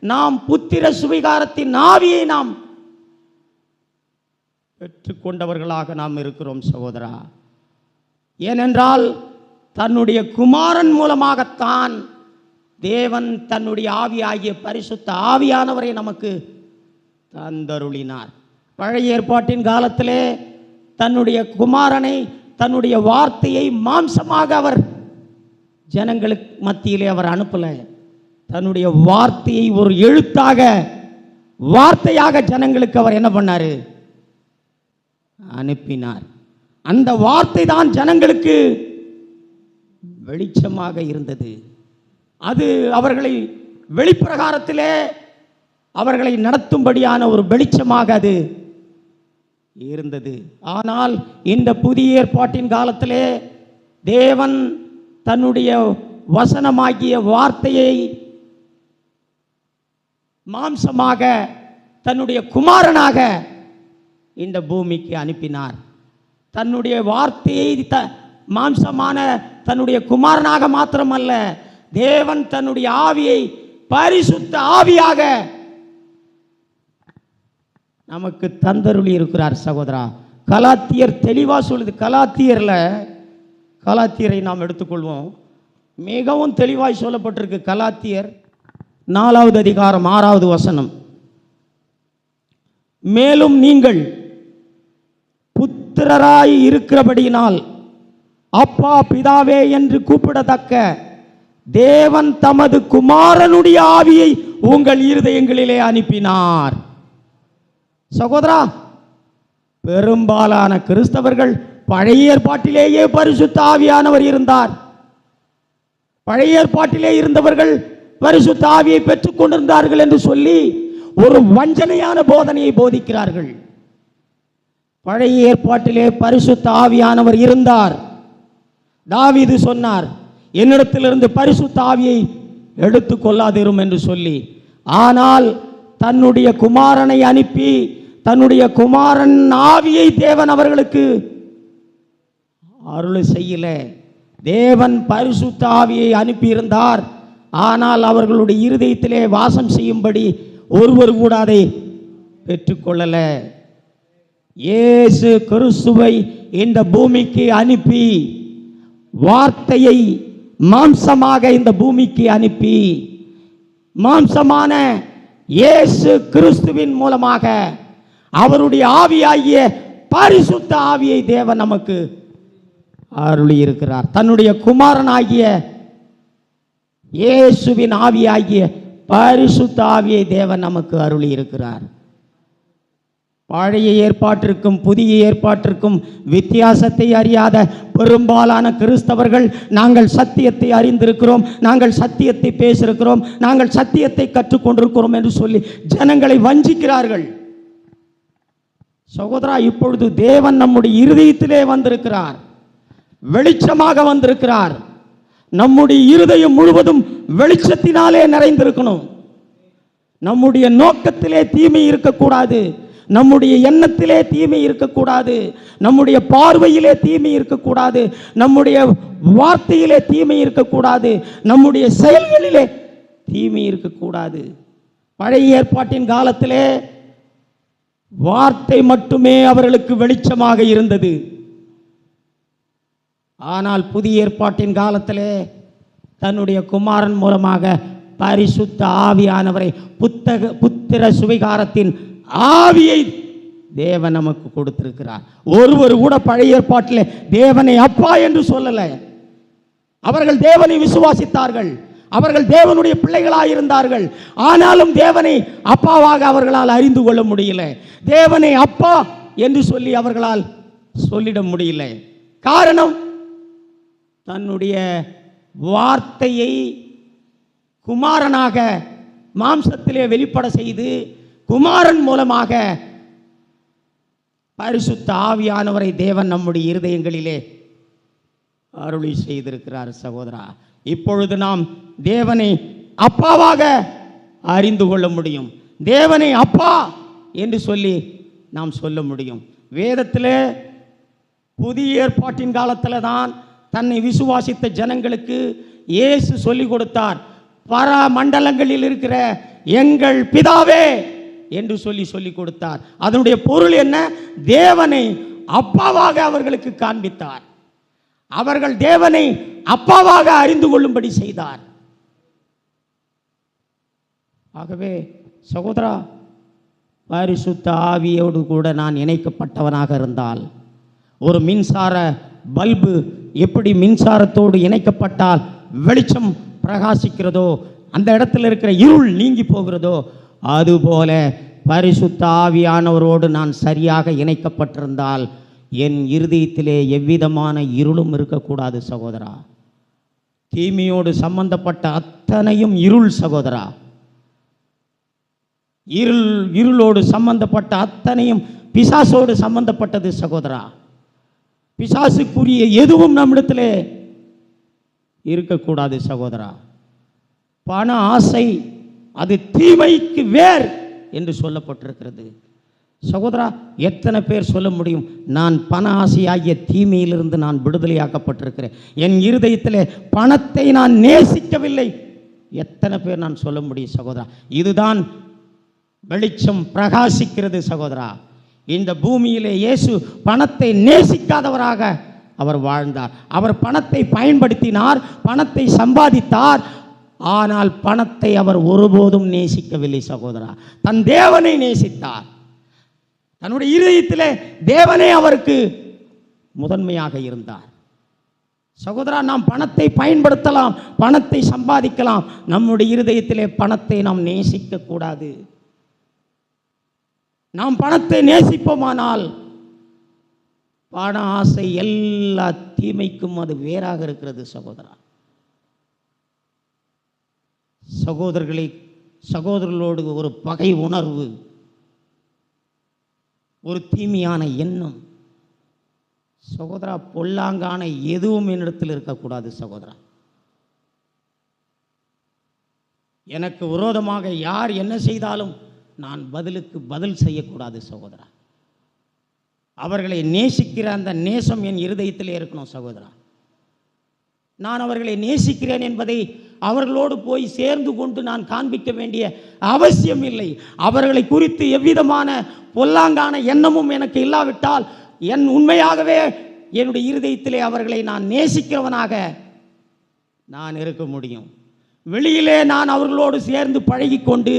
நாம் புத்திர சுவிகாரத்தின் ஆவியை நாம் பெற்றுக்கொண்டவர்களாக நாம் இருக்கிறோம் சகோதரா. ஏனென்றால் தன்னுடைய குமாரன் மூலமாகத்தான் தேவன் தன்னுடைய ஆவியாகிய பரிசுத்த ஆவியானவரை நமக்கு தந்தருளினார். பழைய ஏற்பாட்டின் காலத்திலே தன்னுடைய குமாரனை, தன்னுடைய வார்த்தையை மாம்சமாக அவர் ஜனங்களுக்கு மத்தியிலே அவர் அனுப்பல. தன்னுடைய வார்த்தையை ஒரு எழுத்தாக, வார்த்தையாக ஜனங்களுக்கு அவர் என்ன பண்ணாரு? அனுப்பினார். அந்த வார்த்தை தான் ஜனங்களுக்கு வெளிச்சமாக இருந்தது. அது அவர்களை வெளிப்பிரகாரத்திலே அவர்களை நடத்தும்படியான ஒரு வெளிச்சமாக அது இருந்தது. ஆனால் இந்த புதிய ஏற்பாட்டின் காலத்திலே தேவன் தன்னுடைய வசனமாகிய வார்த்தையை மாம்சமாக தன்னுடைய குமாரனாக இந்த பூமிக்கு அனுப்பினார். தன்னுடைய வார்த்தையை மாம்சமான தன்னுடைய குமாரனாக மாத்திரமல்ல, தேவன் தன்னுடைய ஆவியை பரிசுத்த ஆவியாக நமக்கு தந்தருளி இருக்கிறார் சகோதரா. கலாத்தியர் தெளிவாக சொல்லுது. கலாத்தியரை நாம் எடுத்துக்கொள்வோம். மிகவும் தெளிவாய் சொல்லப்பட்டிருக்கு. கலாத்தியர் 4வது அதிகாரம் 6வது வசனம். மேலும் நீங்கள் புத்திரராய் இருக்கிறபடியினால் அப்பா பிதாவே என்று கூப்பிடத்தக்க தேவன் தமது குமாரனுடைய ஆவியை உங்கள் இருதயங்களிலே அனுப்பினார். சகோதரா, பெரும்பாலான கிறிஸ்தவர்கள் பழைய ஏற்பாட்டிலேயே பரிசுத்த ஆவியானவர் இருந்தார். பழைய ஏற்பாட்டிலே இருந்தவர்கள் பரிசுத்த ஆவியை பெற்றுக் கொண்டிருந்தார்கள் என்று சொல்லி ஒரு வஞ்சனையான போதனையை போதிக்கிறார்கள். பழைய ஏற்பாட்டிலே பரிசுத்த ஆவியானவர் இருந்தார். தாவீது சொன்னார், என்னிடத்திலிருந்து பரிசுத்த ஆவியை எடுத்துக் கொள்ளாதிரும் என்று சொல்லி. ஆனால் தன்னுடைய குமாரனை அனுப்பி தன்னுடைய குமாரன் ஆவியை தேவன் அவர்களுக்கு அருள் செய்யல. தேவன் பரிசுத்த ஆவியை அனுப்பியிருந்தார். ஆனால் அவர்களுடைய இருதயத்திலே வாசம் செய்யும்படி ஒருவர் கூட அதை பெற்றுக்கொள்ளல. இயேசு கிறிஸ்துவை இந்த பூமிக்கு அனுப்பி, வார்த்தையை மாம்சமாக இந்த பூமிக்கு அனுப்பி, மாம்சமான இயேசு கிறிஸ்துவின் மூலமாக அவருடைய ஆவியாகிய பரிசுத்த ஆவியை தேவன் நமக்கு அருளி இருக்கிறார். தன்னுடைய குமாரனாகிய இயேசுவின் ஆவியாகிய பரிசுத்த ஆவியை தேவன் நமக்கு அருளி இருக்கிறார். பழைய ஏற்பாட்டிற்கும் புதிய ஏற்பாட்டிற்கும் வித்தியாசத்தை அறியாத பெரும்பாலான கிறிஸ்தவர்கள் நாங்கள் சத்தியத்தை அறிந்திருக்கிறோம், நாங்கள் சத்தியத்தை பேசியிருக்கிறோம், நாங்கள் சத்தியத்தை கற்றுக்கொண்டிருக்கிறோம் என்று சொல்லி ஜனங்களை வஞ்சிக்கிறார்கள். சகோதரா, இப்பொழுது தேவன் நம்முடைய இருதயத்திலே வந்திருக்கிறார், வெளிச்சமாக வந்திருக்கிறார். நம்முடைய இருதயம் முழுவதும் வெளிச்சத்தினாலே நிறைந்திருக்கணும். நம்முடைய நோக்கத்திலே தீமை இருக்கக்கூடாது, நம்முடைய எண்ணத்திலே தீமை இருக்கக்கூடாது, நம்முடைய பார்வையிலே தீமை இருக்கக்கூடாது, நம்முடைய வார்த்தையிலே தீமை இருக்கக்கூடாது, நம்முடைய செயல்களிலே தீமை இருக்கக்கூடாது. பழைய ஏற்பாட்டின் காலத்திலே வார்த்தை மட்டுமே அவர்களுக்கு வெளிச்சமாக இருந்தது. ஆனால் புதிய ஏற்பாட்டின் காலத்திலே தன்னுடைய குமாரன் மூலமாக பரிசுத்த ஆவியானவரை புத்திர சுவிகாரத்தின் ஆவியை தேவன் நமக்கு கொடுத்திருக்கிறார். ஒருவர் கூட பழைய ஏற்பாட்டிலே தேவனை அப்பா என்று சொல்லல. அவர்கள் தேவனை விசுவாசித்தார்கள், அவர்கள் தேவனுடைய பிள்ளைகளாயிருந்தார்கள். ஆனாலும் தேவனை அப்பாவாக அவர்களால் அறிந்து கொள்ள முடியல. தேவனை அப்பா என்று சொல்லி அவர்களால் சொல்லிட முடியல. காரணம், தன்னுடைய வார்த்தையை குமாரனாக மாம்சத்திலே வெளிப்பட செய்து குமாரன் மூலமாக பரிசுத்த ஆவியானவரை தேவன் நம்முடைய இருதயங்களிலே அருளி செய்திருக்கிறார். சகோதரா, இப்பொழுது நாம் தேவனை அப்பாவாக அறிந்து கொள்ள முடியும். தேவனை அப்பா என்று சொல்லி நாம் சொல்ல முடியும். வேதத்தில் புதிய ஏற்பாட்டின் காலத்தில் தான் தன்னை விசுவாசித்த ஜனங்களுக்கு இயேசு சொல்லிக் கொடுத்தார். பர மண்டலங்களில் இருக்கிற எங்கள் பிதாவே என்று சொல்லிக் கொடுத்தார். அதனுடைய பொருள் என்ன? தேவனை அப்பாவாக அவர்களுக்கு காண்பித்தார். அவர்கள் தேவனை அப்பாவாக அறிந்து கொள்ளும்படி செய்தார். ஆகவே சகோதரா, பரிசுத்த ஆவியோடு கூட நான் இணைக்கப்பட்டவனாக இருந்தால், ஒரு மின்சார பல்பு எப்படி மின்சாரத்தோடு இணைக்கப்பட்டால் வெளிச்சம் பிரகாசிக்கிறதோ, அந்த இடத்துல இருக்கிற இருள் நீங்கி போகிறதோ, அதுபோல பரிசுத்த ஆவியானவரோடு நான் சரியாக இணைக்கப்பட்டிருந்தால் என் இருதயத்திலே எவ்விதமான இருளும் இருக்கக்கூடாது. சகோதரா, தீமையோடு சம்பந்தப்பட்ட அத்தனையும் இருள். சகோதரா, இருளோடு சம்பந்தப்பட்ட அத்தனையும் பிசாசோடு சம்பந்தப்பட்டது. சகோதரா, பிசாசுக்குரிய எதுவும் நம்மிடத்திலே இருக்கக்கூடாது. சகோதரா, பண ஆசை அது தீமைக்கு வேர் என்று சொல்லப்பட்டிருக்கிறது. சகோதரா, எத்தனை பேர் சொல்ல முடியும், நான் பண ஆசையாகிய தீமையிலிருந்து நான் விடுதலையாக்கப்பட்டிருக்கிறேன், என் இருதயத்திலே பணத்தை நான் நேசிக்கவில்லை? எத்தனை பேர் நான் சொல்ல முடியும்? சகோதரா, இதுதான் வெளிச்சம் பிரகாசிக்கிறது. சகோதரா, இந்த பூமியிலே இயேசு பணத்தை நேசிக்காதவராக அவர் வாழ்ந்தார். அவர் பணத்தை பயன்படுத்தினார், பணத்தை சம்பாதித்தார். ஆனால் பணத்தை அவர் ஒருபோதும் நேசிக்கவில்லை. சகோதரா, தன் தேவனை நேசித்தார். தன்னுடைய இருதயத்திலே தேவனே அவருக்கு முதன்மையாக இருந்தார். சகோதரா, நாம் பணத்தை பயன்படுத்தலாம், பணத்தை சம்பாதிக்கலாம், நம்முடைய இருதயத்திலே பணத்தை நாம் நேசிக்க கூடாது. நாம் பணத்தை நேசிப்போமானால் பண ஆசை எல்லா தீமைக்கும் அது வேறாக இருக்கிறது. சகோதரா, சகோதரர்களோடு ஒரு பகை உணர்வு, ஒரு தீமையான எண்ணம், சகோதரா, பொல்லாங்கான எதுவும் என்னிடத்தில் இருக்கக்கூடாது. சகோதரா, எனக்கு விரோதமாக யார் என்ன செய்தாலும் நான் பதிலுக்கு பதில் செய்யக்கூடாது. சகோதரா, அவர்களை நேசிக்கிற அந்த நேசம் என் இருதயத்திலே இருக்கணும். சகோதரா, நான் அவர்களை நேசிக்கிறேன் என்பதை அவர்களோடு போய் சேர்ந்து கொண்டு நான் காண்பிக்க வேண்டிய அவசியம் இல்லை. அவர்களை குறித்து எவ்விதமான பொல்லாங்கான எண்ணமும் எனக்கு இல்லாவிட்டால் என் உண்மையாகவே என்னுடைய இருதயத்திலே அவர்களை நான் நேசிக்கிறவனாக நான் இருக்க முடியும். வெளியிலே நான் அவர்களோடு சேர்ந்து பழகி கொண்டு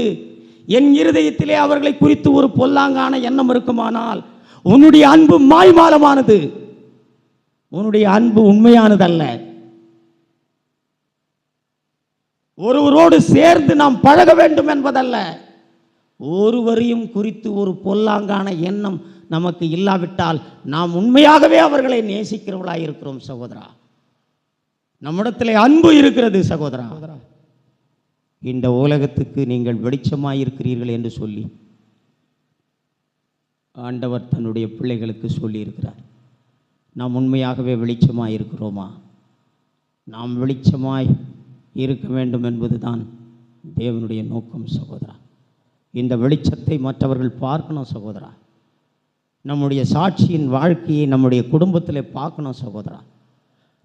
என் இருதயத்திலே அவர்களை குறித்து ஒரு பொல்லாங்கான எண்ணம் இருக்குமானால் உன்னுடைய அன்பு மாய்மாலமானது, உன்னுடைய அன்பு உண்மையானதல்ல. ஒருவரோடு சேர்ந்து நாம் பழக வேண்டும் என்பதல்ல, ஒருவரையும் குறித்து ஒரு பொல்லாங்கான எண்ணம் நமக்கு இல்லாவிட்டால் நாம் உண்மையாகவே அவர்களை நேசிக்கிறவர்களாக இருக்கிறோம். சகோதரா, நம்மிடத்திலே அன்பு இருக்கிறது. சகோதரா, இந்த உலகத்துக்கு நீங்கள் வெளிச்சமாயிருக்கிறீர்கள் என்று சொல்லி ஆண்டவர் தன்னுடைய பிள்ளைகளுக்கு சொல்லியிருக்கிறார். நாம் உண்மையாகவே வெளிச்சமாய் இருக்கிறோமா? நாம் வெளிச்சமாய் இருக்க வேண்டும் என்பதுதான் தேவனுடைய நோக்கம். சகோதரா, இந்த வெளிச்சத்தை மற்றவர்கள் பார்க்கணும் சகோதரா. நம்முடைய சாட்சியின் வாழ்க்கையை நம்முடைய குடும்பத்தில் பார்க்கணும் சகோதரா.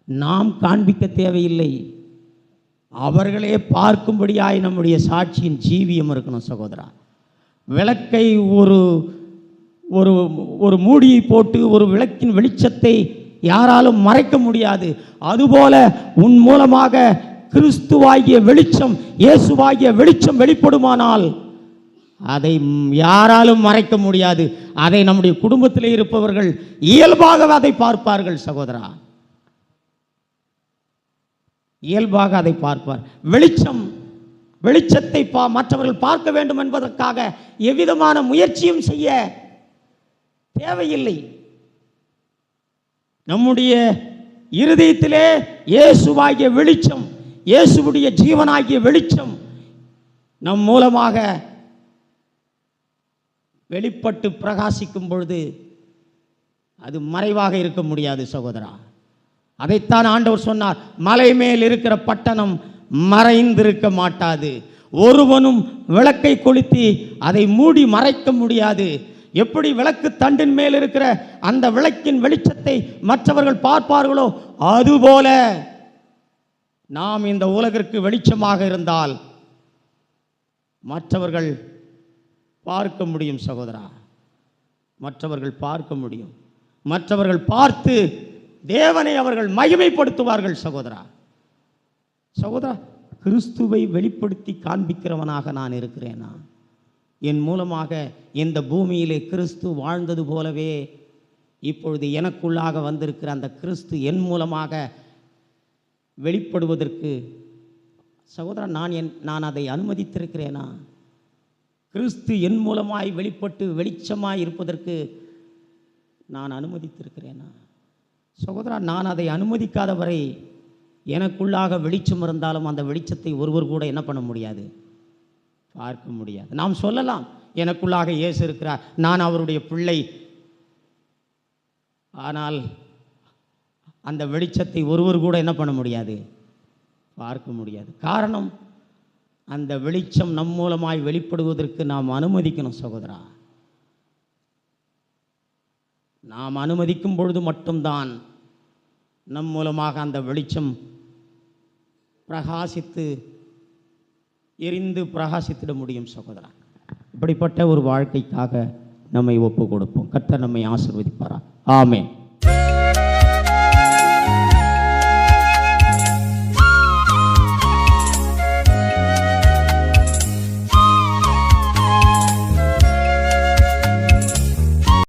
நாம் காண்பிக்க தேவையில்லை, அவர்களே பார்க்கும்படியாய் நம்முடைய சாட்சியின் ஜீவியம் இருக்கணும் சகோதரா. விளக்கை ஒரு ஒரு ஒரு மூடியை போட்டு ஒரு விளக்கின் வெளிச்சத்தை யாராலும் மறைக்க முடியாது. அதுபோல உன் மூலமாக கிறிஸ்துவாகிய வெளிச்சம், இயேசுவாகிய வெளிச்சம் வெளிப்படுமானால் அதை யாராலும் மறைக்க முடியாது. அதை நம்முடைய குடும்பத்தில் இருப்பவர்கள் இயல்பாக அதை பார்ப்பார்கள் சகோதரா, இயல்பாக அதை பார்ப்பார். வெளிச்சத்தை மற்றவர்கள் பார்க்க வேண்டும் என்பதற்காக எவ்விதமான முயற்சியும் செய்ய தேவையில்லை. நம்முடைய இருதயத்திலே இயேசுவாகிய வெளிச்சம், இயேசுவுடைய ஜீவனாகிய வெளிச்சம் நம் மூலமாக வெளிப்பட்டு பிரகாசிக்கும் பொழுது அது மறைவாக இருக்க முடியாது சகோதரா. அதைத்தான் ஆண்டவர் சொன்னார், மலை மேல் இருக்கிற பட்டணம் மறைந்திருக்க மாட்டாது, ஒருவனும் விளக்கை கொளுத்தி அதை மூடி மறைக்க முடியாது. எப்படி விளக்கு தண்டின் மேல் இருக்கிற அந்த விளக்கின் வெளிச்சத்தை மற்றவர்கள் பார்ப்பார்களோ, அதுபோல நாம் இந்த உலகிற்கு வெளிச்சமாக இருந்தால் மற்றவர்கள் பார்க்க முடியும் சகோதரா, மற்றவர்கள் பார்க்க முடியும். மற்றவர்கள் பார்த்து தேவனை அவர்கள் மகிமைப்படுத்துவார்கள் சகோதரா. சகோதரா, கிறிஸ்துவை வெளிப்படுத்தி காண்பிக்கிறவனாக நான் இருக்கிறேனா? என் மூலமாக இந்த பூமியிலே கிறிஸ்து வாழ்ந்தது போலவே இப்பொழுது எனக்குள்ளாக வந்திருக்கிற அந்த கிறிஸ்து என் மூலமாக வெளிப்படுவதற்கு சகோதரா நான் அதை அனுமதித்திருக்கிறேனா? கிறிஸ்து என் மூலமாய் வெளிப்பட்டு வெளிச்சமாய் இருப்பதற்கு நான் அனுமதித்திருக்கிறேனா? சகோதரா, நான் அதை அனுமதிக்காத வரை எனக்குள்ளாக வெளிச்சம் இருந்தாலும் அந்த வெளிச்சத்தை ஒருவர் கூட என்ன பண்ண முடியாது, பார்க்க முடியாது. நாம் சொல்லலாம், எனக்குள்ளாக இயேசு இருக்கிறார், நான் அவருடைய பிள்ளை. ஆனால் அந்த வெளிச்சத்தை ஒருவர் கூட என்ன பண்ண முடியாது, பார்க்க முடியாது. காரணம், அந்த வெளிச்சம் நம் மூலமாய் வெளிப்படுவதற்கு நாம் அனுமதிக்கணும் சகோதரா. நாம் அனுமதிக்கும் பொழுது மட்டும்தான் நம் மூலமாக அந்த வெளிச்சம் பிரகாசித்து எரிந்து பிரகாசித்திட முடியும் சகோதரா. இப்படிப்பட்ட ஒரு வாழ்க்கைக்காக நம்மை ஒப்பு கொடுப்போம். கர்த்தர் நம்மை ஆசீர்வதிப்பாரா. ஆமென்.